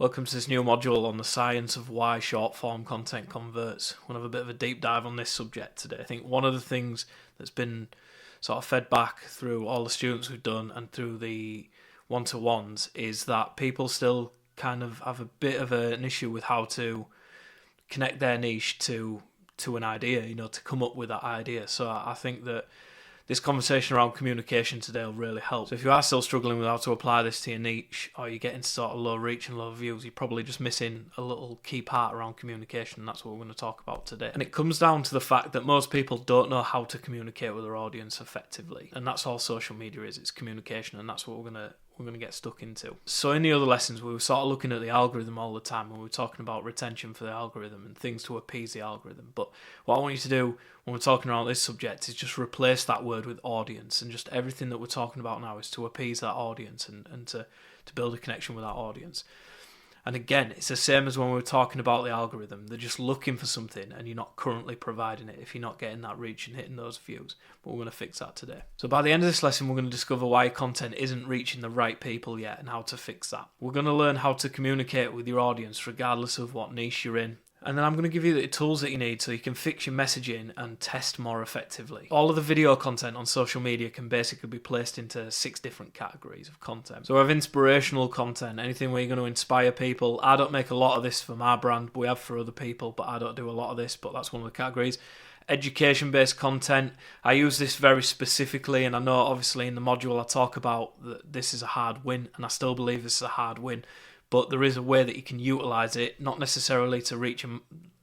Welcome to this new module on the science of why short-form content converts. We'll have a bit of a deep dive on this subject today. I think one of the things that's been sort of fed back through all the students we've done and through the one-to-ones is that people still kind of have a bit of an issue with how to connect their niche to an idea, to come up with that idea. So I think that this conversation around communication today will really help. So if you are still struggling with how to apply this to your niche, or you're getting sort of low reach and low views, you're probably just missing a little key part around communication, and that's what we're going to talk about today. And it comes down to the fact that most people don't know how to communicate with their audience effectively, and that's all social media is. It's communication, and that's what we're going to get stuck into. So in the other lessons, we were sort of looking at the algorithm all the time, and we were talking about retention for the algorithm and things to appease the algorithm. But what I want you to do when we're talking around this subject is just replace that word with audience, and just everything that we're talking about now is to appease that audience and to build a connection with that audience. And again, it's the same as when we were talking about the algorithm. They're just looking for something and you're not currently providing it if you're not getting that reach and hitting those views. But we're going to fix that today. So by the end of this lesson, we're going to discover why content isn't reaching the right people yet and how to fix that. We're going to learn how to communicate with your audience regardless of what niche you're in. And then I'm going to give you the tools that you need so you can fix your messaging and test more effectively. All of the video content on social media can basically be placed into 6 different categories of content. So we have inspirational content, anything where you're going to inspire people. I don't make a lot of this for my brand, we have for other people, but I don't do a lot of this, but that's one of the categories. Education-based content, I use this very specifically, and I know obviously in the module I talk about that this is a hard win, and I still believe this is a hard win. But there is a way that you can utilise it, not necessarily to reach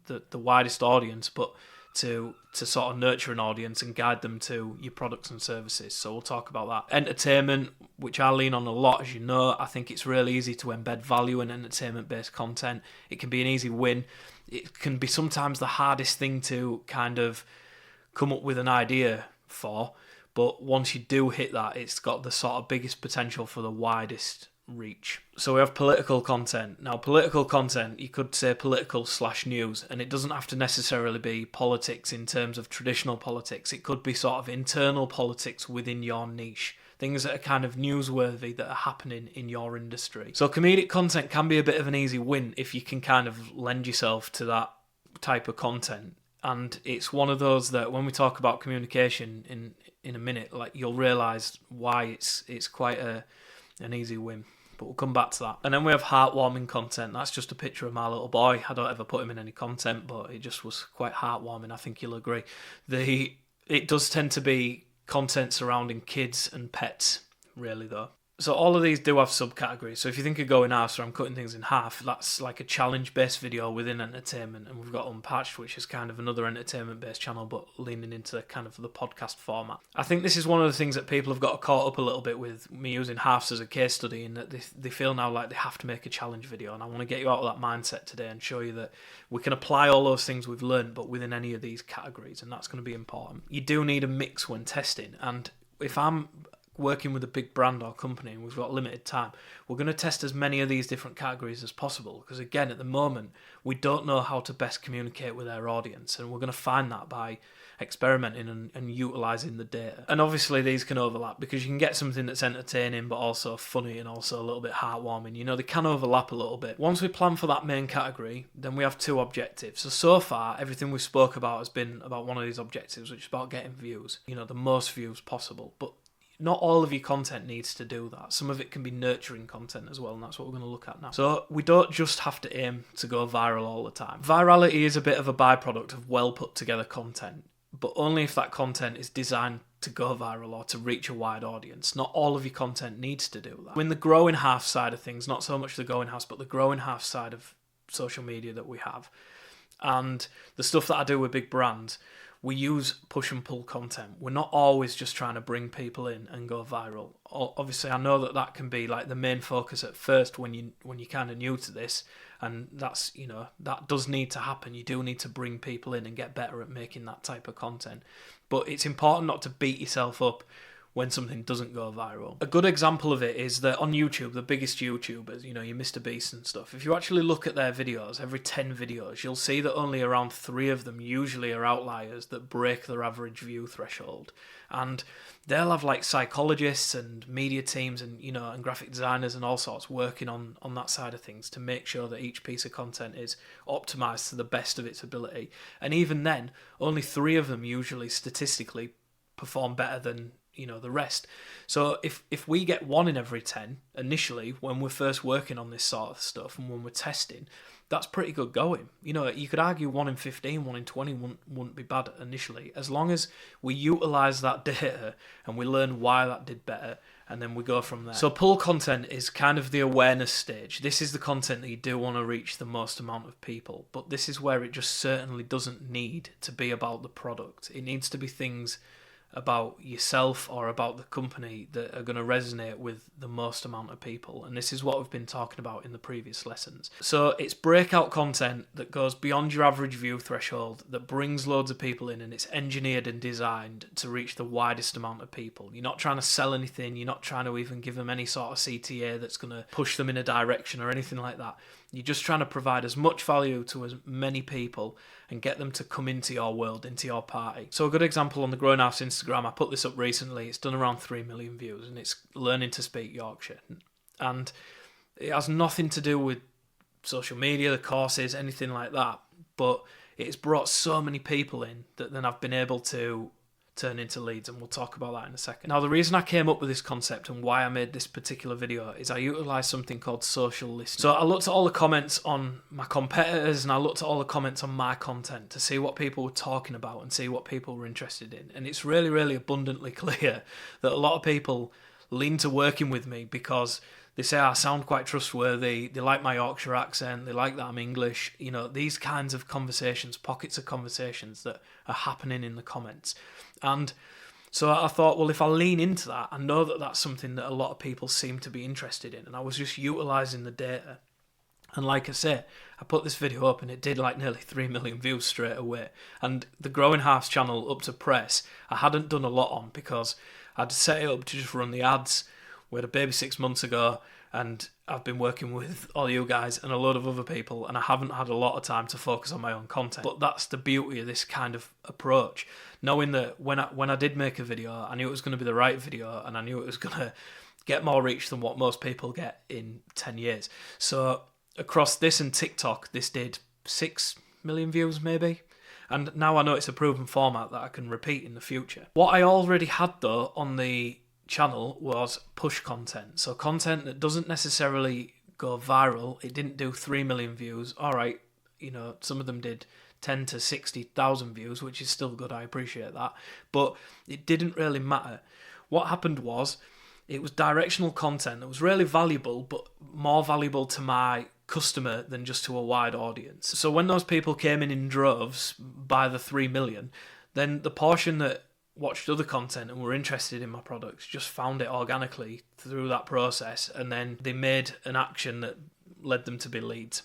the widest audience, but to sort of nurture an audience and guide them to your products and services. So we'll talk about that. Entertainment, which I lean on a lot, as you know. I think it's really easy to embed value in entertainment-based content. It can be an easy win. It can be sometimes the hardest thing to kind of come up with an idea for. But once you do hit that, it's got the sort of biggest potential for the widest reach. So we have political content. Now, political content, you could say political/news, and it doesn't have to necessarily be politics in terms of traditional politics. It could be sort of internal politics within your niche, things that are kind of newsworthy that are happening in your industry. So comedic content can be a bit of an easy win if you can kind of lend yourself to that type of content. And it's one of those that when we talk about communication in a minute, like you'll realise why it's quite an easy win. But we'll come back to that. And then we have heartwarming content. That's just a picture of my little boy. I don't ever put him in any content, but it just was quite heartwarming. I think you'll agree. It does tend to be content surrounding kids and pets, really, though. So all of these do have subcategories. So if you think of going half, so I'm cutting things in half, that's like a challenge-based video within entertainment. And we've got Unpatched, which is kind of another entertainment-based channel, but leaning into kind of the podcast format. I think this is one of the things that people have got caught up a little bit with me using halves as a case study, in that they feel now like they have to make a challenge video. And I want to get you out of that mindset today and show you that we can apply all those things we've learned, but within any of these categories, and that's going to be important. You do need a mix when testing. And if I'm working with a big brand or company and we've got limited time, we're going to test as many of these different categories as possible, because again, at the moment we don't know how to best communicate with our audience, and we're going to find that by experimenting and utilising the data. And obviously these can overlap, because you can get something that's entertaining but also funny and also a little bit heartwarming. They can overlap a little bit. Once we plan for that main category, then we have 2 objectives. So far everything we've spoke about has been about one of these objectives, which is about getting views, the most views possible. But not all of your content needs to do that. Some of it can be nurturing content as well, and that's what we're going to look at now. So we don't just have to aim to go viral all the time. Virality is a bit of a byproduct of well put together content, but only if that content is designed to go viral or to reach a wide audience. Not all of your content needs to do that. In the growing half side of things, not so much the going half, but the growing half side of social media that we have, and the stuff that I do with big brands, we use push and pull content. We're not always just trying to bring people in and go viral. Obviously, I know that can be like the main focus at first when you're kind of new to this, and that's that does need to happen. You do need to bring people in and get better at making that type of content. But it's important not to beat yourself up when something doesn't go viral. A good example of it is that on YouTube, the biggest YouTubers, you know, your Mr. Beast and stuff, if you actually look at their videos, every 10 videos, you'll see that only around 3 of them usually are outliers that break their average view threshold. And they'll have like psychologists and media teams and, you know, and graphic designers and all sorts working on that side of things to make sure that each piece of content is optimized to the best of its ability. And even then, only 3 of them usually statistically perform better than, you know, the rest. So if we get 1 in every 10 initially when we're first working on this sort of stuff and when we're testing, that's pretty good going. You know, you could argue 1 in 15, 1 in 20 wouldn't be bad initially, as long as we utilize that data and we learn why that did better, and then we go from there. So pull content is kind of the awareness stage. This is the content that you do want to reach the most amount of people, but this is where it just certainly doesn't need to be about the product. It needs to be things about yourself or about the company that are going to resonate with the most amount of people. And this is what we've been talking about in the previous lessons. So it's breakout content that goes beyond your average view threshold, that brings loads of people in, and it's engineered and designed to reach the widest amount of people. You're not trying to sell anything. You're not trying to even give them any sort of CTA that's going to push them in a direction or anything like that. You're just trying to provide as much value to as many people and get them to come into your world, into your party. So a good example on the Growing House Instagram, I put this up recently, it's done around 3 million views, and it's learning to speak Yorkshire. And it has nothing to do with social media, the courses, anything like that, but it's brought so many people in that then I've been able to turn into leads, and we'll talk about that in a second. Now, the reason I came up with this concept and why I made this particular video is I utilised something called social listening. So I looked at all the comments on my competitors and I looked at all the comments on my content to see what people were talking about and see what people were interested in. And it's really, really abundantly clear that a lot of people lean to working with me because they say I sound quite trustworthy, they like my Yorkshire accent, they like that I'm English, you know, these kinds of conversations, pockets of conversations that are happening in the comments. And so I thought, well, if I lean into that, I know that that's something that a lot of people seem to be interested in, and I was just utilising the data. And like I say, I put this video up and it did like nearly 3 million views straight away. And the Growing House channel up to press, I hadn't done a lot on because I'd set it up to just run the ads. We had a baby 6 months ago, and I've been working with all you guys and a load of other people, and I haven't had a lot of time to focus on my own content. But that's the beauty of this kind of approach, knowing that when I did make a video, I knew it was going to be the right video, and I knew it was going to get more reach than what most people get in 10 years. So across this and TikTok, this did 6 million views maybe. And now I know it's a proven format that I can repeat in the future. What I already had though on the channel was push content. So content that doesn't necessarily go viral. It didn't do 3 million views. All right, you know, some of them did 10 to 60,000 views, which is still good. I appreciate that. But it didn't really matter. What happened was it was directional content that was really valuable, but more valuable to my customer than just to a wide audience. So when those people came in droves by the 3 million, then the portion that watched other content and were interested in my products just found it organically through that process, and then they made an action that led them to be leads.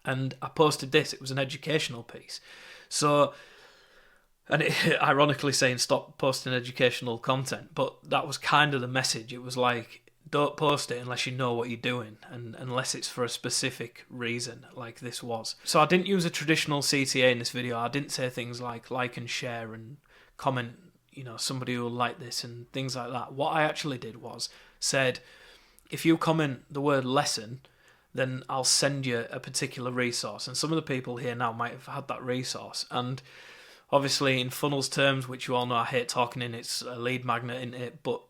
And I posted this, it was an educational piece. So, and it, ironically saying stop posting educational content, but that was kind of the message. It was like, don't post it unless you know what you're doing, and unless it's for a specific reason, like this was. So I didn't use a traditional CTA in this video. I didn't say things like and share and comment, you know, somebody will like this and things like that. What I actually did was said, if you comment the word lesson, then I'll send you a particular resource. And some of the people here now might have had that resource. And obviously in funnels terms, which you all know I hate talking in, it's a lead magnet in it, but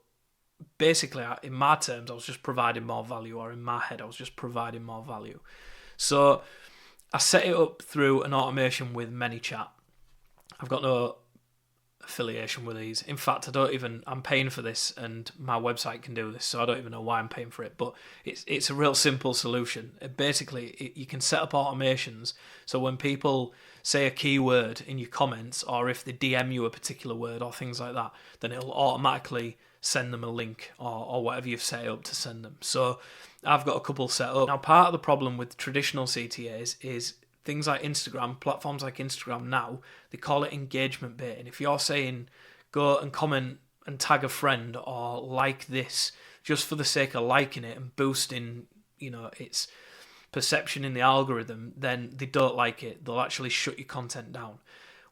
basically in my terms I was just providing more value, or in my head I was just providing more value. So I set it up through an automation with ManyChat. I've got no affiliation with these. In fact, I'm paying for this, and my website can do this, so I don't even know why I'm paying for it, but it's a real simple solution. You can set up automations, so when people say a keyword in your comments, or if they DM you a particular word or things like that, then it'll automatically send them a link or whatever you've set up to send them. So I've got a couple set up. Now, part of the problem with traditional CTAs is things like Instagram, platforms like Instagram now, they call it engagement bait. And if you're saying go and comment and tag a friend or like this just for the sake of liking it and boosting, its perception in the algorithm, then they don't like it. They'll actually shut your content down.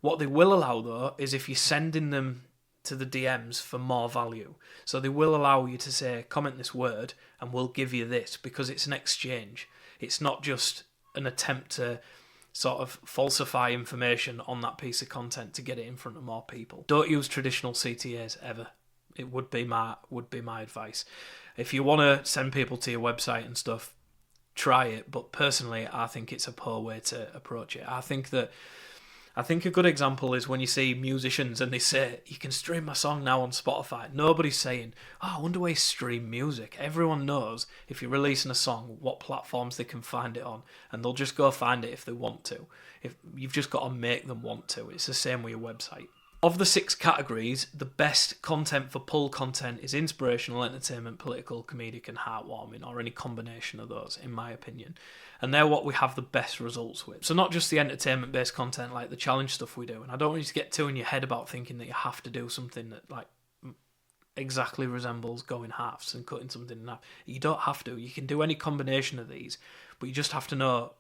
What they will allow, though, is if you're sending them to the DMs for more value. So they will allow you to say, comment this word and we'll give you this, because it's an exchange. It's not just an attempt to sort of falsify information on that piece of content to get it in front of more people. Don't use traditional CTAs ever. It would be my advice. If you want to send people to your website and stuff, try it. But personally, I think it's a poor way to approach it. I think a good example is when you see musicians and they say, you can stream my song now on Spotify. Nobody's saying, I wonder where you stream music. Everyone knows if you're releasing a song, what platforms they can find it on, and they'll just go find it if they want to. If you've just got to make them want to. It's the same with your website. Of the 6 categories, the best content for pull content is inspirational, entertainment, political, comedic, and heartwarming, or any combination of those, in my opinion. And they're what we have the best results with. So not just the entertainment-based content like the challenge stuff we do. And I don't want you to get too in your head about thinking that you have to do something that like exactly resembles going halves and cutting something in half. You don't have to. You can do any combination of these, but you just have to know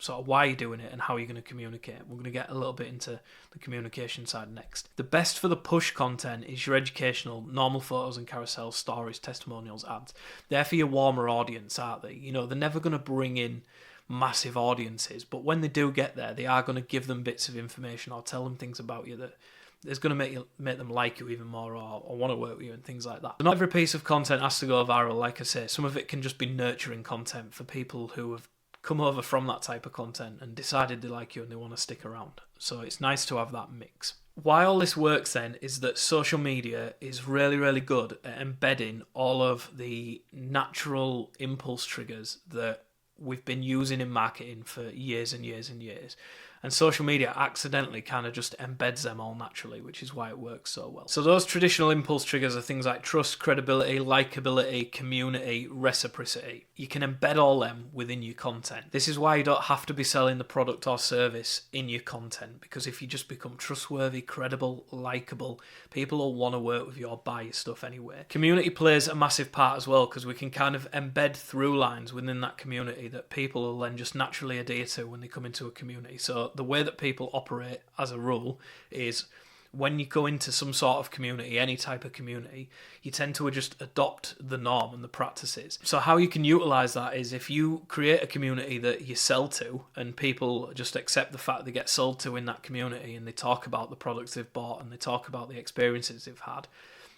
sort of why you're doing it and how you're going to communicate. We're going to get a little bit into the communication side next. The best for the push content is your educational, normal photos and carousels, stories, testimonials, ads. They're for your warmer audience, aren't they? They're never going to bring in massive audiences, but when they do get there, they are going to give them bits of information or tell them things about you that is going to make them like you even more or want to work with you and things like that. So not every piece of content has to go viral, like I say. Some of it can just be nurturing content for people who have come over from that type of content and decided they like you and they want to stick around. So it's nice to have that mix. Why all this works then is that social media is really, really good at embedding all of the natural impulse triggers that we've been using in marketing for years and years and years. And social media accidentally kind of just embeds them all naturally, which is why it works so well. So those traditional impulse triggers are things like trust, credibility, likability, community, reciprocity. You can embed all them within your content. This is why you don't have to be selling the product or service in your content, because if you just become trustworthy, credible, likable, people will want to work with you or buy your stuff anyway. Community plays a massive part as well, because we can kind of embed through lines within that community that people will then just naturally adhere to when they come into a community. So the way that people operate as a rule is when you go into some sort of community, any type of community, you tend to just adopt the norm and the practices. So how you can utilize that is if you create a community that you sell to and people just accept the fact they get sold to in that community and they talk about the products they've bought and they talk about the experiences they've had,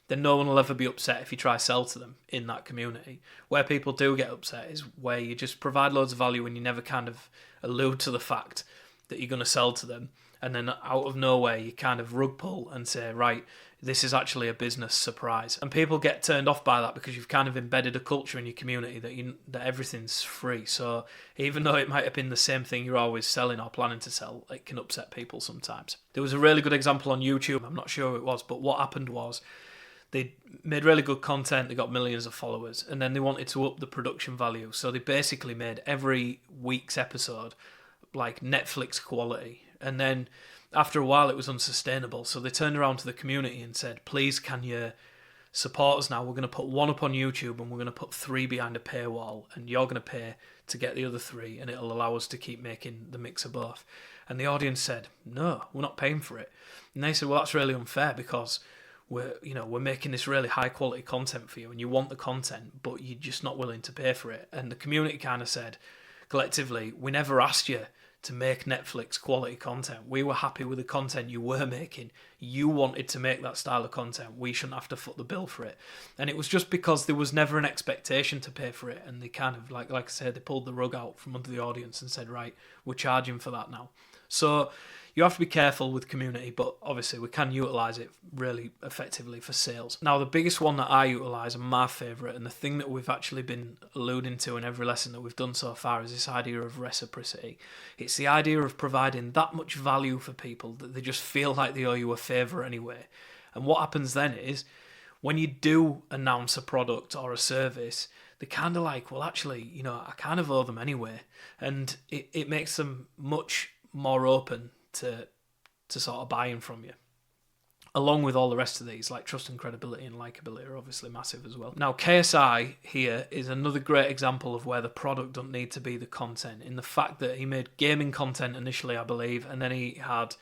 then no one will ever be upset if you try to sell to them in that community. Where people do get upset is where you just provide loads of value and you never kind of allude to the fact that you're going to sell to them, and then out of nowhere you kind of rug pull and say, right, this is actually a business surprise. And people get turned off by that because you've kind of embedded a culture in your community that everything's free. So even though it might have been the same thing you're always selling or planning to sell, it can upset people sometimes. There was a really good example on YouTube, I'm not sure who it was, but what happened was they made really good content, they got millions of followers, and then they wanted to up the production value. So they basically made every week's episode like Netflix quality, and then after a while it was unsustainable, so they turned around to the community and said, please can you support us now? We're going to put 1 up on YouTube and we're going to put 3 behind a paywall, and you're going to pay to get the other 3, and it'll allow us to keep making the mix of both. And the audience said, no, we're not paying for it. And they said, well, that's really unfair because we're making this really high quality content for you and you want the content, but you're just not willing to pay for it. And the community kind of said collectively, we never asked you to make Netflix quality content. We were happy with the content you were making. You wanted to make that style of content. We shouldn't have to foot the bill for it. And it was just because there was never an expectation to pay for it. And they kind of, like I said, they pulled the rug out from under the audience and said, right, we're charging for that now. So you have to be careful with community, but obviously we can utilise it really effectively for sales. Now, the biggest one that I utilise and my favourite, and the thing that we've actually been alluding to in every lesson that we've done so far, is this idea of reciprocity. It's the idea of providing that much value for people that they just feel like they owe you a favour anyway. And what happens then is, when you do announce a product or a service, they're kind of like, well, actually, I kind of owe them anyway. And it makes them much more open to sort of buying from you. along with all the rest of these, like trust and credibility and likability are obviously massive as well. Now, KSI here is another great example of where the product doesn't need to be the content, in the fact that he made gaming content initially, I believe, and then he had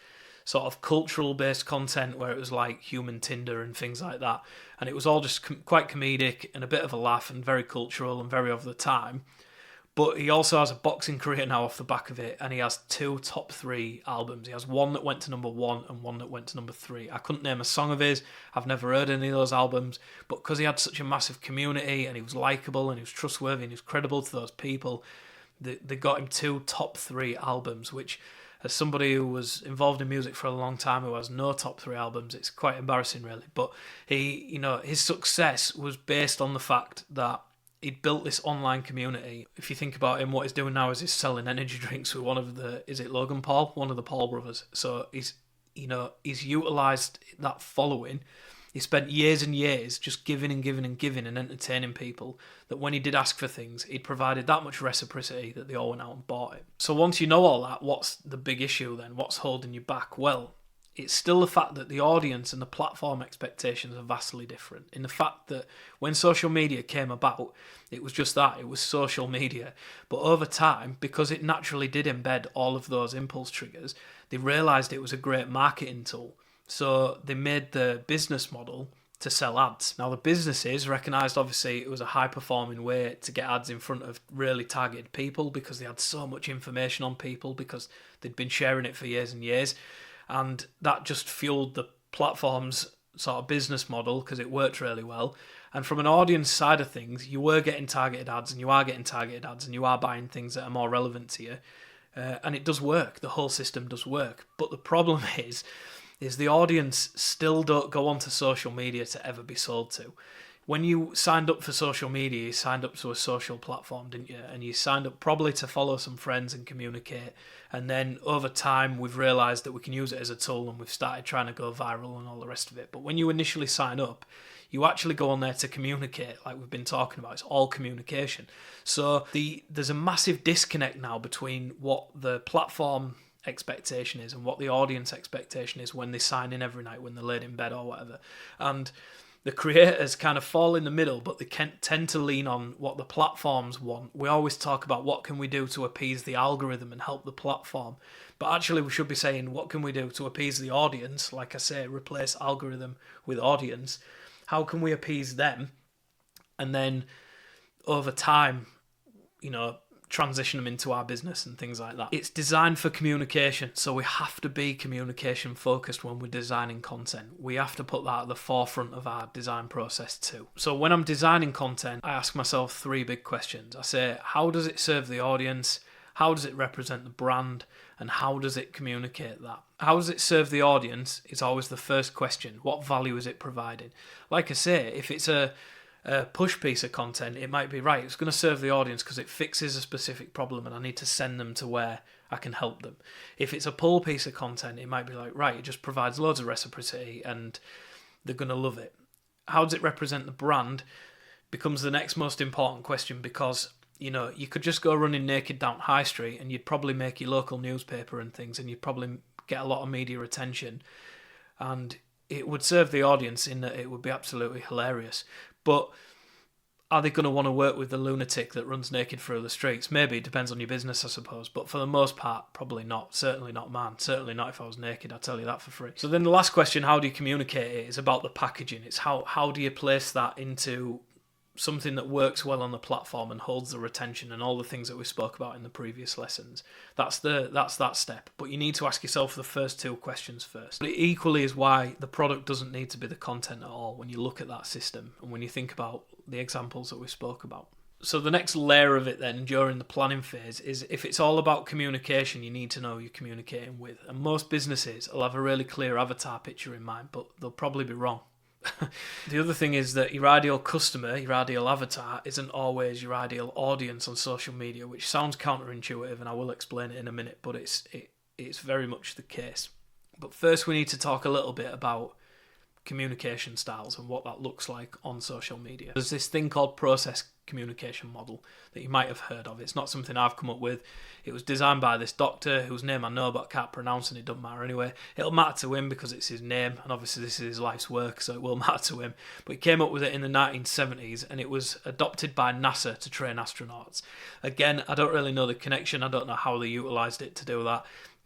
sort of cultural-based content where it was like human Tinder and things like that, and it was all just quite comedic and a bit of a laugh and very cultural and very over the time. But he also has a boxing career now off the back of it, and he has 2 top 3 albums. He has one that went to number 1 and one that went to number 3. I couldn't name a song of his. I've never heard any of those albums, but because he had such a massive community and he was likable and he was trustworthy and he was credible to those people, they got him 2 top 3 albums, which, as somebody who was involved in music for a long time who has no top 3 albums, it's quite embarrassing, really. But his success was based on the fact that he'd built this online community. If you think about him, what he's doing now is he's selling energy drinks with one of the, is it Logan Paul? One of the Paul brothers. So he's utilised that following. He spent years and years just giving and giving and giving and entertaining people, that when he did ask for things, he'd provided that much reciprocity that they all went out and bought it. So once you know all that, what's the big issue then? What's holding you back? Well, it's still the fact that the audience and the platform expectations are vastly different. In the fact that when social media came about, it was just that, it was social media. But over time, because it naturally did embed all of those impulse triggers, they realised it was a great marketing tool. So they made the business model to sell ads. Now the businesses recognised obviously it was a high performing way to get ads in front of really targeted people, because they had so much information on people, because they'd been sharing it for years and years. And that just fueled the platform's sort of business model, because it worked really well. And from an audience side of things, you were getting targeted ads, and you are getting targeted ads, and you are buying things that are more relevant to you. And it does work. The whole system does work. But the problem is the audience still don't go onto social media to ever be sold to. When you signed up for social media, you signed up to a social platform, didn't you? And you signed up probably to follow some friends and communicate. And then over time, we've realised that we can use it as a tool, and we've started trying to go viral and all the rest of it. But when you initially sign up, you actually go on there to communicate, like we've been talking about. It's all communication. So there's a massive disconnect now between what the platform expectation is and what the audience expectation is when they sign in every night, when they're laid in bed or whatever. And the creators kind of fall in the middle, but they tend to lean on what the platforms want. We always talk about what can we do to appease the algorithm and help the platform. But actually we should be saying, what can we do to appease the audience? Like I say, replace algorithm with audience. How can we appease them? And then over time, transition them into our business and things like that. It's designed for communication, so we have to be communication focused when we're designing content. We have to put that at the forefront of our design process too. So when I'm designing content, I ask myself 3 big questions. I say, how does it serve the audience? How does it represent the brand? And how does it communicate that? How does it serve the audience is always the first question. What value is it providing? Like I say, if it's a push piece of content, it might be, right, it's going to serve the audience because it fixes a specific problem and I need to send them to where I can help them. If it's a pull piece of content, it might be like, right, it just provides loads of reciprocity and they're going to love it. How does it represent the brand becomes the next most important question, because you could just go running naked down High Street and you'd probably make your local newspaper and things, and you'd probably get a lot of media attention, and it would serve the audience in that it would be absolutely hilarious. But are they going to want to work with the lunatic that runs naked through the streets? Maybe. It depends on your business, I suppose. But for the most part, probably not. Certainly not mine. Certainly not if I was naked, I'll tell you that for free. So then the last question, how do you communicate it, is about the packaging. It's how do you place that into something that works well on the platform and holds the retention and all the things that we spoke about in the previous lessons. That's that step. But you need to ask yourself the first 2 questions first. But it equally is why the product doesn't need to be the content at all when you look at that system and when you think about the examples that we spoke about. So the next layer of it then during the planning phase is, if it's all about communication, you need to know who you're communicating with. And most businesses will have a really clear avatar picture in mind, but they'll probably be wrong. The other thing is that your ideal customer, your ideal avatar, isn't always your ideal audience on social media, which sounds counterintuitive, and I will explain it in a minute, but it's very much the case. But first we need to talk a little bit about communication styles and what that looks like on social media. There's this thing called process communication model that you might have heard of. It's not something I've come up with. It was designed by this doctor whose name I know but I can't pronounce, and it doesn't matter anyway. It'll matter to him because it's his name, and obviously this is his life's work, so it will matter to him. But he came up with it in the 1970s, and it was adopted by NASA to train astronauts. Again, I don't really know the connection. I don't know how they utilised it to do that.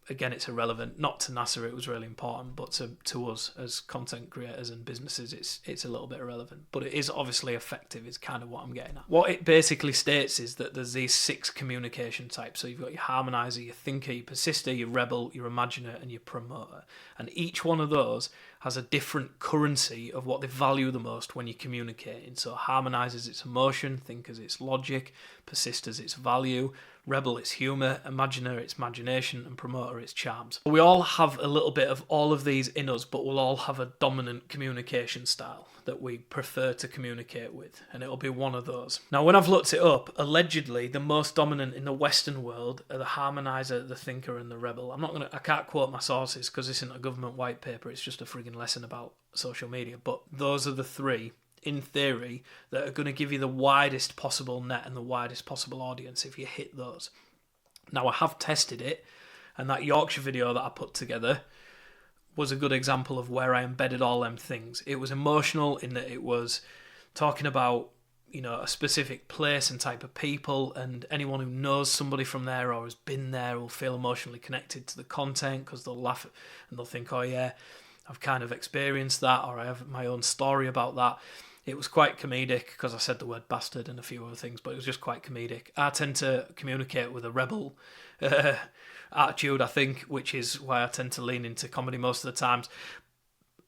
Again, it's irrelevant. Not to NASA, it was really important, but to us as content creators and businesses, it's a little bit irrelevant. But it is obviously effective, is kind of what I'm getting at. What it basically states is that there's these 6 communication types. So you've got your harmonizer, your thinker, your persister, your rebel, your imaginer, and your promoter. And each one of those has a different currency of what they value the most when you're communicating. So harmonizers, it's emotion; thinkers, it's logic; persisters, it's value; rebel, it's humour; imaginer, it's imagination; and promoter, it's charms. We all have a little bit of all of these in us, but we'll all have a dominant communication style that we prefer to communicate with, and it'll be one of those. Now, when I've looked it up, allegedly the most dominant in the Western world are the harmonizer, the thinker, and the rebel. I can't quote my sources because this isn't a government white paper, it's just a frigging lesson about social media, but those are the 3 in theory that are going to give you the widest possible net and the widest possible audience if you hit those. Now, I have tested it, and that Yorkshire video that I put together was a good example of where I embedded all them things. It was emotional in that it was talking about, a specific place and type of people, and anyone who knows somebody from there or has been there will feel emotionally connected to the content because they'll laugh and they'll think, oh yeah, I've kind of experienced that, or I have my own story about that. It was quite comedic because I said the word bastard and a few other things, but it was just quite comedic. I tend to communicate with a rebel attitude, I think, which is why I tend to lean into comedy most of the times.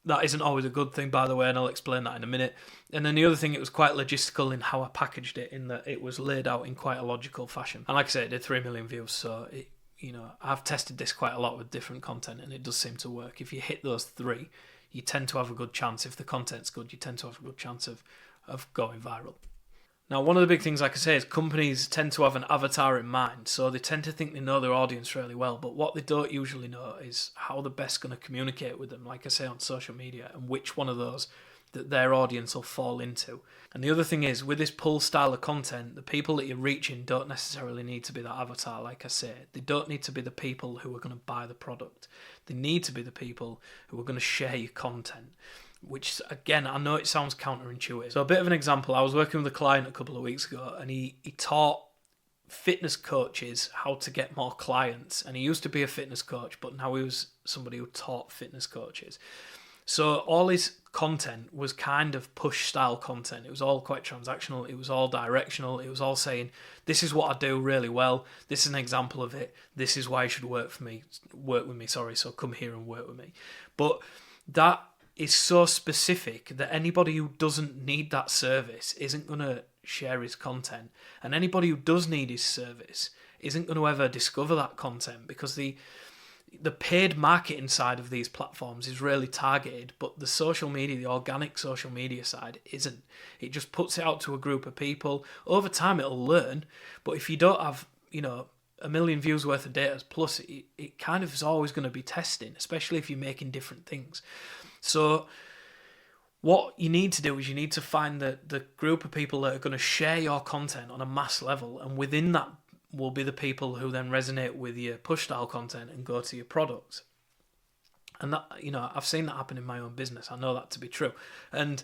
That isn't always a good thing, by the way, and I'll explain that in a minute. And then the other thing, it was quite logistical in how I packaged it, in that it was laid out in quite a logical fashion. And like I said, it did 3 million views, so I've tested this quite a lot with different content, and it does seem to work. If you hit those 3, you tend to have a good chance. If the content's good, you tend to have a good chance of going viral. Now, one of the big things, like I say, is companies tend to have an avatar in mind, so they tend to think they know their audience really well, but what they don't usually know is how they're best going to communicate with them, like I say, on social media, and which one of those that their audience will fall into. And the other thing is, with this pull style of content, the people that you're reaching don't necessarily need to be that avatar, like I say. They don't need to be the people who are going to buy the product. They need to be the people who are going to share your content. Which, again, I know it sounds counterintuitive. So a bit of an example, I was working with a client a couple of weeks ago, and he taught fitness coaches how to get more clients. And he used to be a fitness coach, but now he was somebody who taught fitness coaches. So all his content was kind of push style content. It was all quite transactional. It was all directional. It was all saying, this is what I do really well. This is an example of it. This is why you should work with me, so come here and work with me. But that is so specific that anybody who doesn't need that service isn't going to share his content. And anybody who does need his service isn't going to ever discover that content, because the paid marketing side of these platforms is really targeted, but the social media, the organic social media side isn't. It just puts it out to a group of people. Over time it'll learn, but if you don't have, 1 million views worth of data plus, it kind of is always going to be testing, especially if you're making different things. So what you need to do is you need to find the group of people that are going to share your content on a mass level, and within that will be the people who then resonate with your push style content and go to your product. And that, I've seen that happen in my own business. I know that to be true. And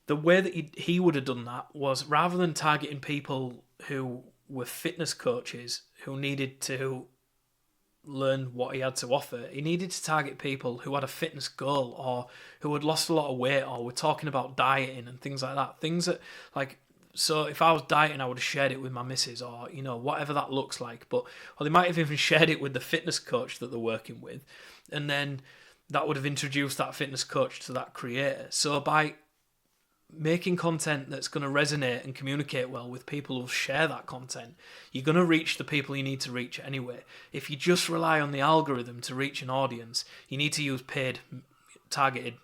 the way that he would have done that was, rather than targeting people who were fitness coaches who needed to learn what he had to offer, he needed to target people who had a fitness goal, or who had lost a lot of weight, or were talking about dieting and things like that. Things that, like, so if I was dieting, I would have shared it with my missus, or, whatever that looks like. Or they might have even shared it with the fitness coach that they're working with. And then that would have introduced that fitness coach to that creator. So by making content that's going to resonate and communicate well with people who share that content, you're going to reach the people you need to reach anyway. If you just rely on the algorithm to reach an audience, you need to use paid, targeted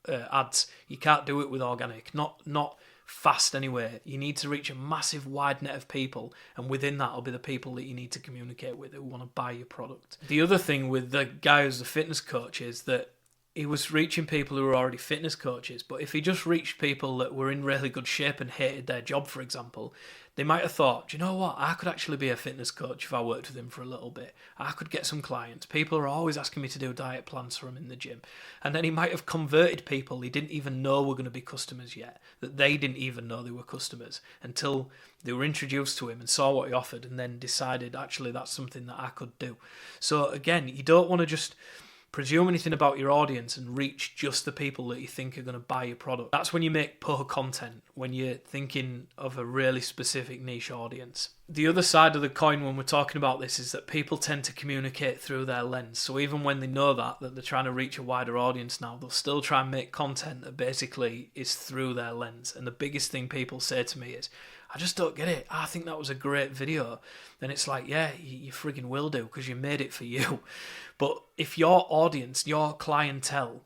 ads. You can't do it with organic, not fast anyway. You need to reach a massive wide net of people, and within that will be the people that you need to communicate with, who want to buy your product. The other thing with the guy who's the fitness coach is that he was reaching people who were already fitness coaches, but if he just reached people that were in really good shape and hated their job, for example, they might have thought, do you know what, I could actually be a fitness coach if I worked with him for a little bit. I could get some clients. People are always asking me to do diet plans for them in the gym. And then he might have converted people he didn't even know were going to be customers yet, that they didn't even know they were customers until they were introduced to him and saw what he offered and then decided, actually, that's something that I could do. So again, you don't want to just presume anything about your audience and reach just the people that you think are going to buy your product. That's when you make poor content, when you're thinking of a really specific niche audience. The other side of the coin when we're talking about this is that people tend to communicate through their lens. So even when they know that they're trying to reach a wider audience now, they'll still try and make content that basically is through their lens. And the biggest thing people say to me is, I just don't get it. I think that was a great video. Then it's like, yeah, you friggin' will do because you made it for you. But if your audience, your clientele,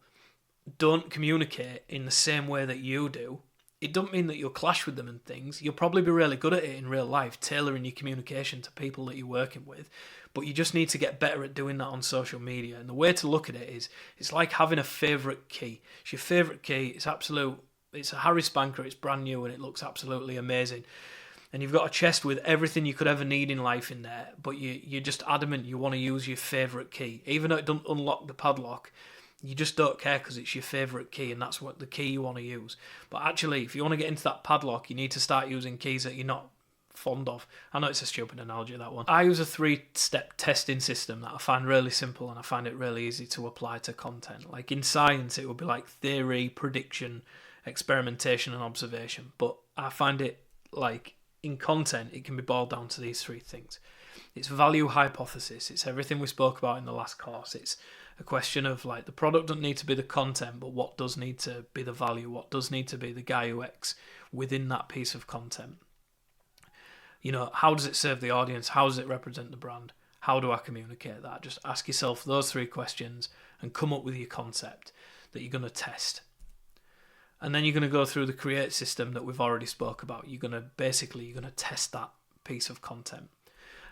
don't communicate in the same way that you do, it doesn't mean that you'll clash with them and things. You'll probably be really good at it in real life, tailoring your communication to people that you're working with. But you just need to get better at doing that on social media. And the way to look at it is, it's like having a favourite key. It's your favourite key. It's a Harry Spanker. It's brand new and it looks absolutely amazing. And you've got a chest with everything you could ever need in life in there, but you're just adamant you want to use your favourite key. Even though it doesn't unlock the padlock, you just don't care because it's your favourite key and that's what the key you want to use. But actually, if you want to get into that padlock, you need to start using keys that you're not fond of. I know it's a stupid analogy, that one. I use a 3-step testing system that I find really simple and I find it really easy to apply to content. Like in science, it would be like theory, prediction, experimentation and observation. But I find it like in content, it can be boiled down to these 3 things. It's value hypothesis. It's everything we spoke about in the last course. It's a question of like the product doesn't need to be the content, but what does need to be the value? What does need to be the guy UX within that piece of content? You know, how does it serve the audience? How does it represent the brand? How do I communicate that? Just ask yourself those 3 questions and come up with your concept that you're going to test. And then you're going to go through the create system that we've already spoke about. You're going to test that piece of content.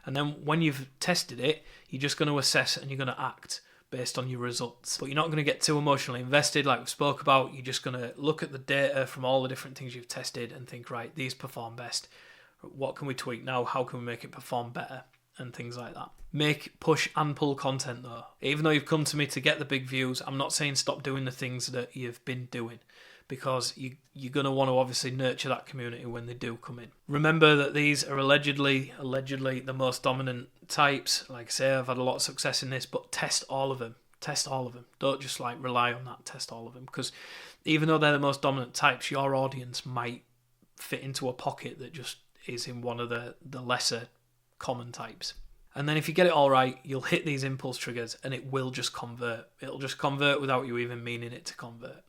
And then when you've tested it, you're just going to assess and you're going to act based on your results. But you're not going to get too emotionally invested like we spoke about. You're just going to look at the data from all the different things you've tested and think, right, these perform best. What can we tweak now? How can we make it perform better? And things like that. Make push and pull content though. Even though you've come to me to get the big views, I'm not saying stop doing the things that you've been doing, because you're going to want to obviously nurture that community when they do come in. Remember that these are allegedly the most dominant types. Like I say, I've had a lot of success in this, but test all of them. Test all of them. Don't just like rely on that. Test all of them, because even though they're the most dominant types, your audience might fit into a pocket that just is in one of the lesser common types. And then if you get it all right, you'll hit these impulse triggers and it will just convert. It'll just convert without you even meaning it to convert.